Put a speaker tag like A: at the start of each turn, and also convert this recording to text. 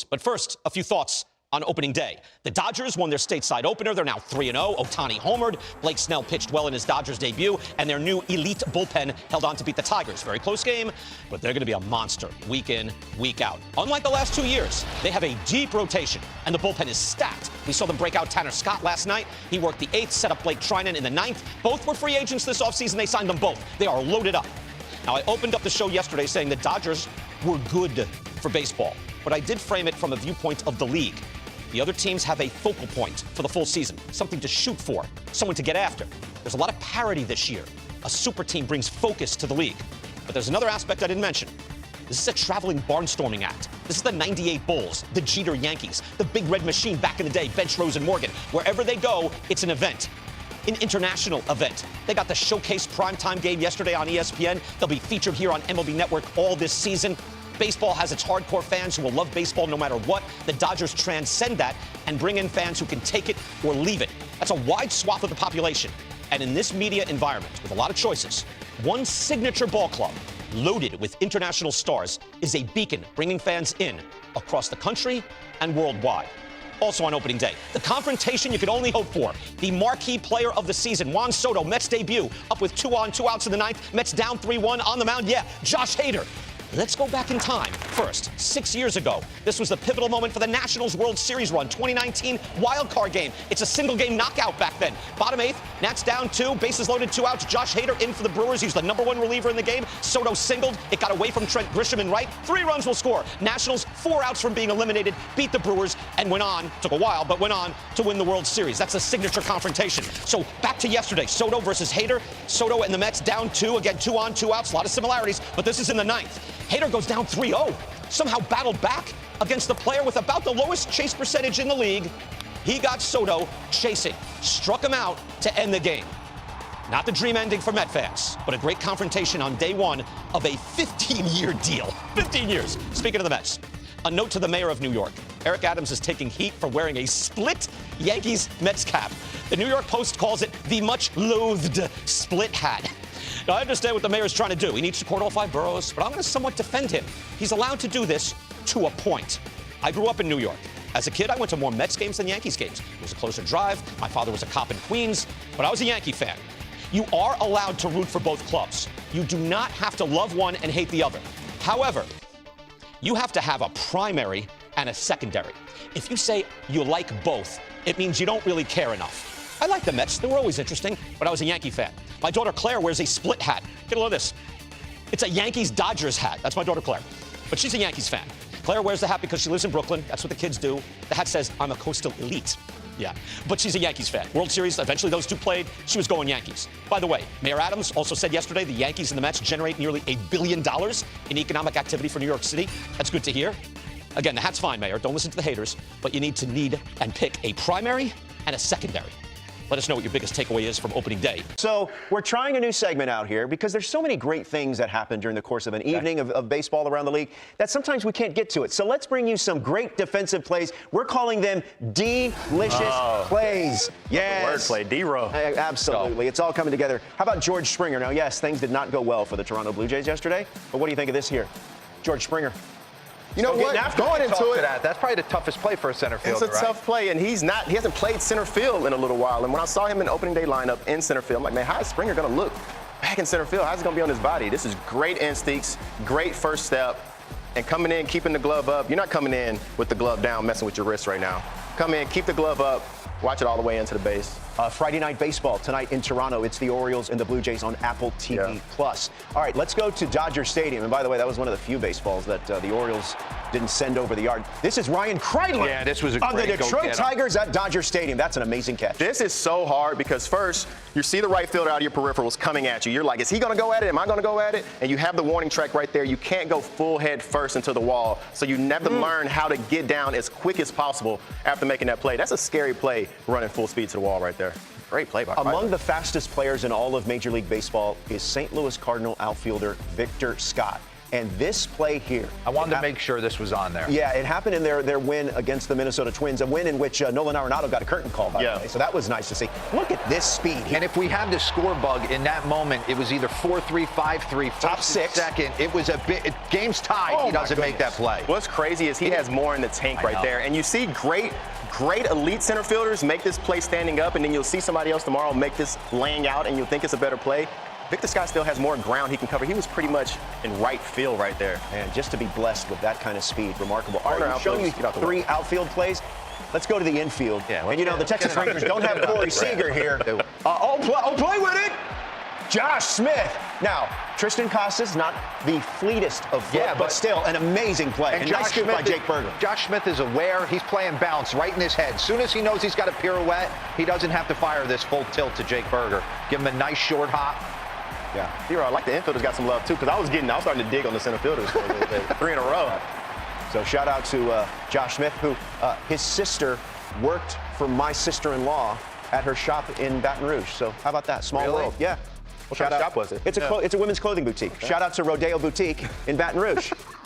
A: But first, a few thoughts on opening day. The Dodgers won their stateside opener. They're now 3-0. Ohtani homered. Blake Snell pitched well in his Dodgers debut. And their new elite bullpen held on to beat the Tigers. Very close game, but they're going to be a monster week in, week out. Unlike the last 2 years, they have a deep rotation, and the bullpen is stacked. We saw them break out Tanner Scott last night. He worked the 8th, set up Blake Trinan in the 9th. Both were free agents this offseason. They signed them both. They are loaded up. Now, I opened up the show yesterday saying the Dodgers were good for baseball, but I did frame it from a viewpoint of the league. The other teams have a focal point for the full season, something to shoot for, someone to get after. There's a lot of parity this year. A super team brings focus to the league. But there's another aspect I didn't mention. This is a traveling barnstorming act. This is the 98 Bulls, the Jeter Yankees, the Big Red Machine back in the day, Bench Rose and Morgan. Wherever they go, it's an event. An international event. They got the Showcase primetime game yesterday on ESPN. They'll be featured here on MLB Network all this season. Baseball has its hardcore fans who will love baseball no matter what. The Dodgers transcend that and bring in fans who can take it or leave it. That's a wide swath of the population. And in this media environment, with a lot of choices, one signature ball club loaded with international stars is a beacon bringing fans in across the country and worldwide. Also on opening day, the confrontation you could only hope for. The marquee player of the season, Juan Soto, Mets debut, up with 2 on, 2 outs in the 9th. Mets down 3-1 on the mound. Yeah, Josh Hader. Let's go back in time. First, 6 years ago, this was the pivotal moment for the Nationals World Series run, 2019 wildcard game. It's a single-game knockout back then. Bottom 8th, Nats down 2, bases loaded, 2 outs. Josh Hader in for the Brewers. He's the #1 reliever in the game. Soto singled. It got away from Trent Grisham and right. 3 runs will score. Nationals 4 outs from being eliminated, beat the Brewers, and went on, took a while, but went on to win the World Series. That's a signature confrontation. So back to yesterday, Soto versus Hader. Soto and the Mets down 2, again 2 on, 2 outs. A lot of similarities, but this is in the 9th. Hader goes down 3-0, somehow battled back against the player with about the lowest chase percentage in the league. He got Soto chasing, struck him out to end the game. Not the dream ending for Met fans, but a great confrontation on day one of a 15-year deal. 15 years. Speaking of the Mets, a note to the mayor of New York. Eric Adams is taking heat for wearing a split Yankees-Mets cap. The New York Post calls it the much-loathed split hat. Now, I understand what the mayor's trying to do. He needs to court all 5 boroughs, but I'm going to somewhat defend him. He's allowed to do this to a point. I grew up in New York. As a kid, I went to more Mets games than Yankees games. It was a closer drive. My father was a cop in Queens, but I was a Yankee fan. You are allowed to root for both clubs. You do not have to love one and hate the other. However, you have to have a primary and a secondary. If you say you like both, it means you don't really care enough. I like the Mets. They were always interesting, but I was a Yankee fan. My daughter Claire wears a split hat. Get a load of this. It's a Yankees-Dodgers hat. That's my daughter Claire. But she's a Yankees fan. Claire wears the hat because she lives in Brooklyn. That's what the kids do. The hat says, I'm a coastal elite. Yeah, but she's a Yankees fan. World Series, eventually those two played. She was going Yankees. By the way, Mayor Adams also said yesterday the Yankees and the Mets generate nearly $1 billion in economic activity for New York City. That's good to hear. Again, the hat's fine, Mayor. Don't listen to the haters. But you need and pick a primary and a secondary. Let us know what your biggest takeaway is from opening day.
B: So we're trying a new segment out here because there's so many great things that happen during the course of an evening of baseball around the league that sometimes we can't get to it. So let's bring you some great defensive plays. We're calling them D-licious plays. Yes.
C: Wordplay, D-row.
B: Absolutely. It's all coming together. How about George Springer? Now, yes, things did not go well for the Toronto Blue Jays yesterday, but what do you think of this here? George Springer.
D: You know what? Going into it,
C: that's probably the toughest play for a center fielder.
D: It's a tough play, and he hasn't played center field in a little while. And when I saw him in the opening day lineup in center field, I'm like, man, how is Springer going to look back in center field? How's it going to be on his body? This is great instincts, great first step, and coming in, keeping the glove up. You're not coming in with the glove down, messing with your wrist right now. Come in, keep the glove up, watch it all the way into the base.
B: Friday night baseball tonight in Toronto. It's the Orioles and the Blue Jays on Apple TV+. All right, let's go to Dodger Stadium. And by the way, that was one of the few baseballs that the Orioles didn't send over the yard. This is Ryan Kreidler.
C: Yeah, this was a
B: on the
C: great
B: Detroit Tigers at Dodger Stadium. That's an amazing catch.
D: This is so hard because first, you see the right fielder out of your peripherals coming at you. You're like, is he going to go at it? Am I going to go at it? And you have the warning track right there. You can't go full head first into the wall. So you have to learn how to get down as quick as possible after making that play. That's a scary play, running full speed to the wall right there. Great play by Kreidler.
B: Among the fastest players in all of Major League Baseball is St. Louis Cardinal outfielder Victor Scott. And this play here.
C: I wanted to make sure this was on there.
B: Yeah, it happened in their win against the Minnesota Twins, a win in which Nolan Arenado got a curtain call, by the way. So that was nice to see. Look at this speed.
C: And if we had the score bug in that moment, it was either 4-3, 5-3,
B: top six.
C: Second. It was a bit. Game's tied. He doesn't make that play.
D: What's crazy is he has more in the tank right there. And you see great elite center fielders make this play standing up, and then you'll see somebody else tomorrow make this laying out, and you'll think it's a better play. Victor Scott still has more ground he can cover. He was pretty much in right field right there.
B: And just to be blessed with that kind of speed, remarkable. All right,
D: Corner
B: I'm showing you
D: outfield, get out the
B: 3 outfield plays. Let's go to the infield.
C: Yeah,
B: and you know, the Texas Rangers don't have Corey Seager here. Play with it. Josh Smith. Now, Tristan Costas, not the fleetest of foot, but still an amazing play. And nice scoop by Jake Burger.
C: Josh Smith is aware. He's playing bounce right in his head. As soon as he knows he's got a pirouette, he doesn't have to fire this full tilt to Jake Burger. Give him a nice short hop.
B: Yeah.
D: Hero, I like the infielders got some love too, because I was starting to dig on the center fielders for a little bit. 3 in a row.
B: So shout out to Josh Smith, who his sister worked for my sister-in-law at her shop in Baton Rouge. So how about that? Small world. Yeah.
D: What kind of shop was it?
B: It's a women's clothing boutique. Shout out to Rodeo Boutique in Baton Rouge.